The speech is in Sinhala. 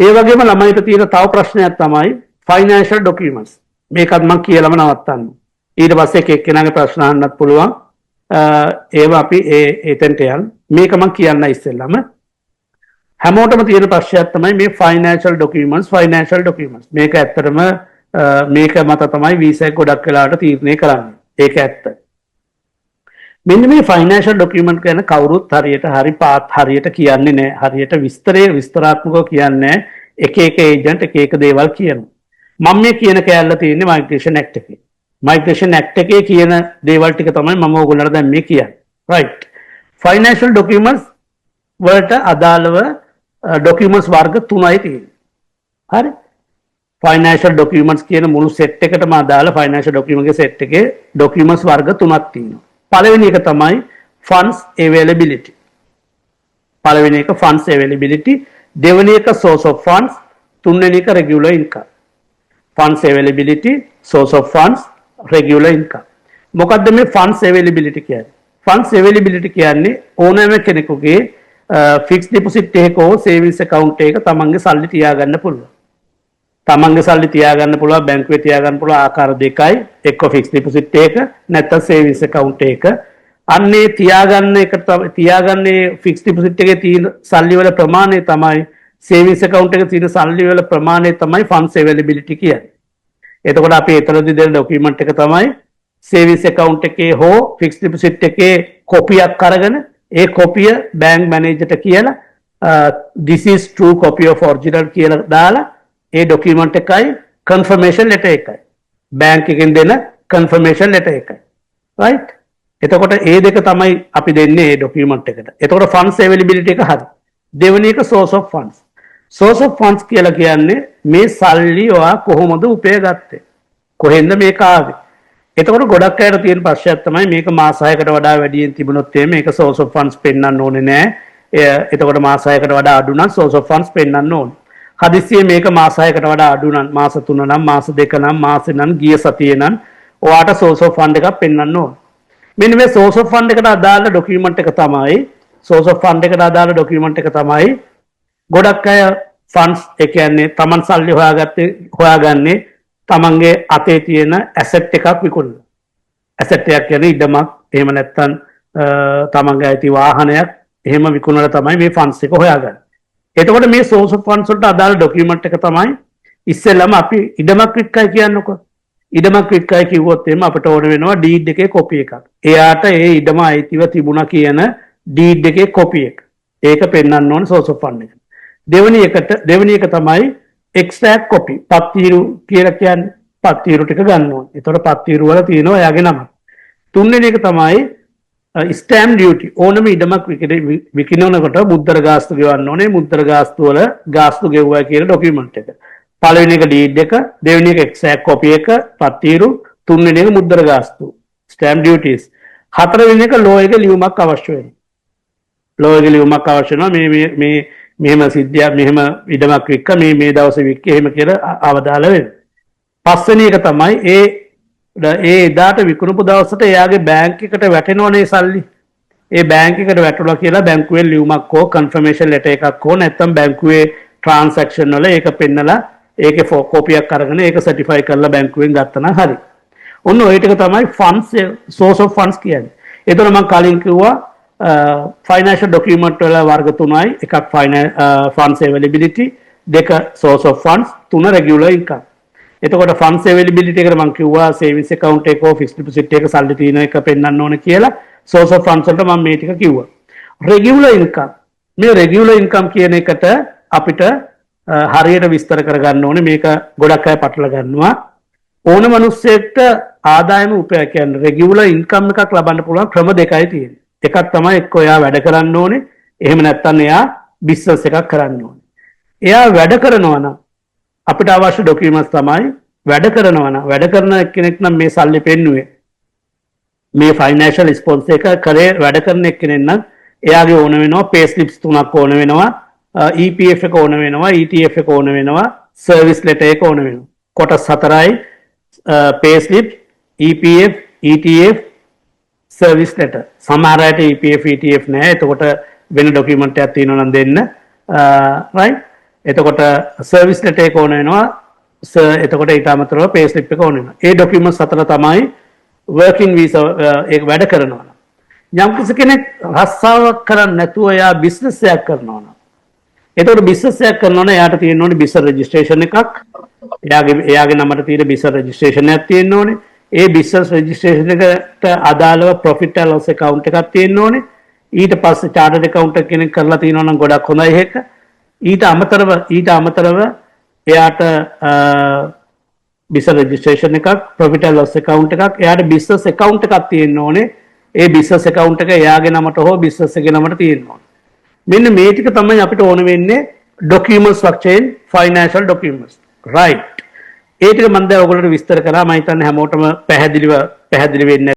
ඒ වගේම ළමයිට තියෙන තව ප්‍රශ්නයක් තමයි ෆයිනෑන්ෂල් ඩොකියුමන්ට්ස්. මේකත් මම කියලාම නවත්තන්න. ඊට පස්සේ එක එක්කෙනාගේ ප්‍රශ්න අහන්නත් පුළුවන්. ඒව අපි එතෙන්ට යන්න. මේක මම කියන්න ඉස්සෙල්ලාම හැමෝටම තියෙන ප්‍රශ්නයක් තමයි මේ ෆයිනෑන්ෂල් ඩොකියුමන්ට්ස්. මේක ඇත්තටම මේක මත තමයි වීසා එක ගොඩක් වෙලාවට තීරණය කරන්නේ. ඒක ඇත්ත. මෙන්න මේ ෆයිනෑන්ෂල් ඩොකියුමන්ට් ගැන කවුරුත් හරියට හරියට කියන්නේ නැහැ. හරියට විස්තරාත්මකව කියන්නේ එක ඒජන්ට් එක දේවල් කියනවා. මම මේ කියන කෑල්ල තියෙන්නේ මයිග්‍රේෂන් ඇක්ට් එකේ. මයිග්‍රේෂන් ඇක්ට් එකේ කියන දේවල් ටික තමයි මම ඕගොල්ලන්ට දැන් මේ කියන්නේ. රයිට්. ෆයිනෑන්ෂල් ඩොකියුමන්ට්ස් වලට අදාළව ඩොකියුමන්ට්ස් වර්ග 3යි තියෙන්නේ. හරි. ෆයිනෑන්ෂල් ඩොකියුමන්ට්ස් කියන මුළු සෙට් එකටම අදාළ ෆයිනෑන්ෂල් ඩොකියුමන්ට්ගේ සෙට් එකේ ඩොකියුමන්ට්ස් වර්ග 3ක් තියෙනවා. පළවෙනි එක තමයි funds availability. පළවෙනි එක funds availability, දෙවෙනි එක source of funds, තුන්වෙනි එක regular income. funds availability, source of funds, regular income. මොකද්ද මේ funds availability කියන්නේ? funds availability කියන්නේ ඕනෑම කෙනෙකුගේ fixed deposit එකක හෝ savings account එකක තමන්ගේ සල්ලි තියාගන්න පුළුවන්. තමන්ගේ සල්ලි තියාගන්න පුළුවන් බැංකුවේ තියාගන්න පුළුවන් ආකාර දෙකයි. එක්ක ෆික්ස් ඩිපොසිට් එක නැත්නම් සේවිංස් account එක. අන්නේ තියාගන්නේ ෆික්ස් ඩිපොසිට් එකේ තියෙන සල්ලි වල ප්‍රමාණය තමයි සේවිංස් account එකේ තියෙන සල්ලි වල ප්‍රමාණය තමයි funds availability කියන්නේ. එතකොට අපි එතනදී දෙන ડોකියුමන්ට් එක තමයි සේවිංස් account එකේ හෝ ෆික්ස් ඩිපොසිට් එකේ කොපියක් අරගෙන ඒ කොපිය බැංක් මැනේජර්ට කියලා this is true copy of original කියලා දාලා ඒ ඩොකියුමන්ට් එකයි කන්ෆර්මේෂන් ලෙටර් එකයි බැංක් එකෙන් දෙන කන්ෆර්මේෂන් ලෙටර් එකයි. රයිට්. එතකොට ඒ දෙක තමයි අපි දෙන්නේ ඒ ඩොකියුමන්ට් එකට. එතකොට funds availability එක හරි. දෙවෙනි එක source of funds. source of funds කියලා කියන්නේ මේ සල්ලි ඔයා කොහොමද උපයගත්තේ? කොහෙන්ද මේක ආවේ? එතකොට ගොඩක් අයට තියෙන ප්‍රශ්නයක් තමයි මේක මාස 6කට වඩා වැඩියෙන් තිබුණොත් මේක source of funds පෙන්වන්න ඕනේ නෑ. එතකොට මාස 6කට වඩා අඩු නම් source of funds පෙන්වන්න ඕනේ. හදිස්සියේ මේක මාස 6කට වඩා අඩු නම් මාස 3 නම් මාස 2 නම් මාසෙ නම් ගිය සතියේ නම් ඔයාට source of fund එකක් පෙන්වන්න ඕනේ. මෙන්න මේ source of fund එකට අදාළ ඩොකියුමන්ට් එක තමයි ගොඩක් අය funds ඒ කියන්නේ තමන් සල්ලි හොයාගන්නේ තමන්ගේ අතේ තියෙන asset එකක් විකුණලා. asset එකක් කියන්නේ ඉඩමක් එහෙම නැත්නම් තමන්ගේ අයිති වාහනයක් එහෙම විකුණලා තමයි මේ funds එක හොයාගන්නේ. එතකොට මේ source of funds වලට අදාළ ඩොකියුමන්ට් එක තමයි ඉස්සෙල්ලාම අපි ඉඩමක් වික්කයි කියන්නකො. ඉඩමක් වික්කයි කිව්වොත් එimhe අපිට ඕන වෙනවා deed එකේ copy එකක්. එයාට ඒ ඉඩම අයිතිව තිබුණා කියන deed එකේ copy එක. ඒක පෙන්වන්න ඕන source of fund එක. දෙවෙනි එක තමයි extract copy. පත්තිරු කියලා කියන්නේ පත්තිරු ටික ගන්න ඕනේ. ඒතකොට පත්තිරු වල තියෙනවා එයාගේ නම. තුන්වෙනි එක තමයි stamp duty. ඕනම ඉඩමක් විකිනනකොට මුද්දර ගාස්තු ගෙවන්න ඕනේ. මුද්දර ගාස්තු වල ගාස්තු ගෙවුවා කියන ඩොකියුමන්ට් එක. පළවෙනි එක deed එක, දෙවෙනි එක exact copy එක, පත්තිරු, තුන්වෙනි එක මුද්දර ගාස්තු, stamp duties. හතරවෙනි එක law එකේ ලියුමක් අවශ්‍ය වෙනවා. law එකේ ලියුමක් අවශ්‍ය වෙනවා මේ මෙහෙම සිද්ධියක් මෙහෙම ඉඩමක් වික්ක මේ දවසේ වික්ක එහෙම කියලා අවදාළ වෙනවා. පස්වෙනි එක තමයි ඒ එදාට විකුණපු දවසට එයාගේ බැංක් එකට වැටෙනවනේ සල්ලි. ඒ බැංක් එකට වැටුණා කියලා බැංකුවේ ලියුමක් හෝ කන්ෆර්මේෂන් ලෙටර් එකක් හෝ නැත්නම් බැංකුවේ ට්‍රාන්සැක්ෂන් වල ඒක පෙන්නලා ඒකේ කොපියක් අරගෙන ඒක සර්ටිෆයි කරලා බැංකුවෙන් ගත්තා නම් හරි. ඔන්න ඔය ටික තමයි funds source of funds කියන්නේ. ඒතර මම කලින් කිව්වා financial document වල වර්ග තුනයි. එකක් funds availability, දෙක source of funds, තුන regular income. එතකොට funds availability එකට මම කිව්වා savings account එක හෝ fixed deposit එක සල්ලි තියෙන එක පෙන්වන්න ඕන කියලා. source of funds වලට මම මේ ටික කිව්වා. regular income. මේ regular income කියන එකට අපිට හරියට විස්තර කරගන්න ඕනේ. මේක ගොඩක් අය පටල ගන්නවා. ඕන මිනිස්සෙක්ට ආදායම උපය කියන්නේ regular income එකක් ලබන්න පුළුවන් ක්‍රම දෙකයි තියෙන්නේ. එකක් තමයි එක්ක එයා වැඩ කරන්න ඕනේ. එහෙම නැත්නම් එයා බිස්නස් එකක් කරන්න ඕනේ. එයා වැඩ කරනවා නම් අපිට අවශ්‍ය ඩොකියුමන්ට්ස් තමයි වැඩ කරන කෙනෙක් නම් මේ සල්ලි පෙන්නුවේ. මේ ෆයිනෑන්ෂල් රිස්පොන්ස් එක කරේ වැඩ කරන කෙනෙක් නම් එයාගේ ඕන වෙනවා pay slips 3ක් ඕන වෙනවා. EPF එක ඕන වෙනවා, ETF එක ඕන වෙනවා, service letter එක ඕන වෙනවා. කොටස් 4යි pay slip, EPF, ETF, service letter. සමහර අයට EPF, ETF නැහැ. එතකොට වෙන ඩොකියුමන්ට් එකක් තියෙනවා නම් දෙන්න. right? එතකොට සර්විස් ලෙටර් එක ඕන වෙනවා. එතකොට ඊට අමතරව පේ ස්ලිප් එක ඕන වෙනවා. ඒ ડોකියුමන්ට්ස් හතර තමයි වර්කින් වීසා ඒක වැඩ කරනවා. යම් කෙනෙක් රස්සාවක් කරන්නේ නැතුව එයා බිස්නස් එකක් කරනවා නම් එතකොට බිස්නස් එකක් කරනවා නම් එයාට තියෙන්න ඕනේ බිස්නස් රෙජිස්ට්‍රේෂන් එකක්. එයාගේ නමට තියෙන බිස්නස් රෙජිස්ට්‍රේෂන් එකක් තියෙන්න ඕනේ. ඒ බිස්නස් රෙජිස්ට්‍රේෂන් එකට අදාළව ප්‍රොෆිට් ඇන්ඩ් ලොස් account එකක් තියෙන්න ඕනේ. ඊට පස්සේ chartered accountant කෙනෙක් කරලා තියෙනවා නම් ගොඩක් හොඳයි ඒක. ඊට අමතරව එයාට බිස්නස් රෙජිස්ට්‍රේෂන් එකක්, ප්‍රොෆිට් ඇන්ඩ් ලොස් account එකක්, එයාට බිස්නස් account එකක් තියෙන්න ඕනේ. ඒ බිස්නස් account එක එයාගේ නමට හෝ බිස්නස් එකේ නමට තියෙන්න ඕනේ. මෙන්න මේ ටික තමයි අපිට ඕන වෙන්නේ document structure in financial documents. right. ඒ ටික මම දැන් ඔයගොල්ලන්ට විස්තර කරා. මම හිතන්නේ හැමෝටම පැහැදිලි වෙන්නේ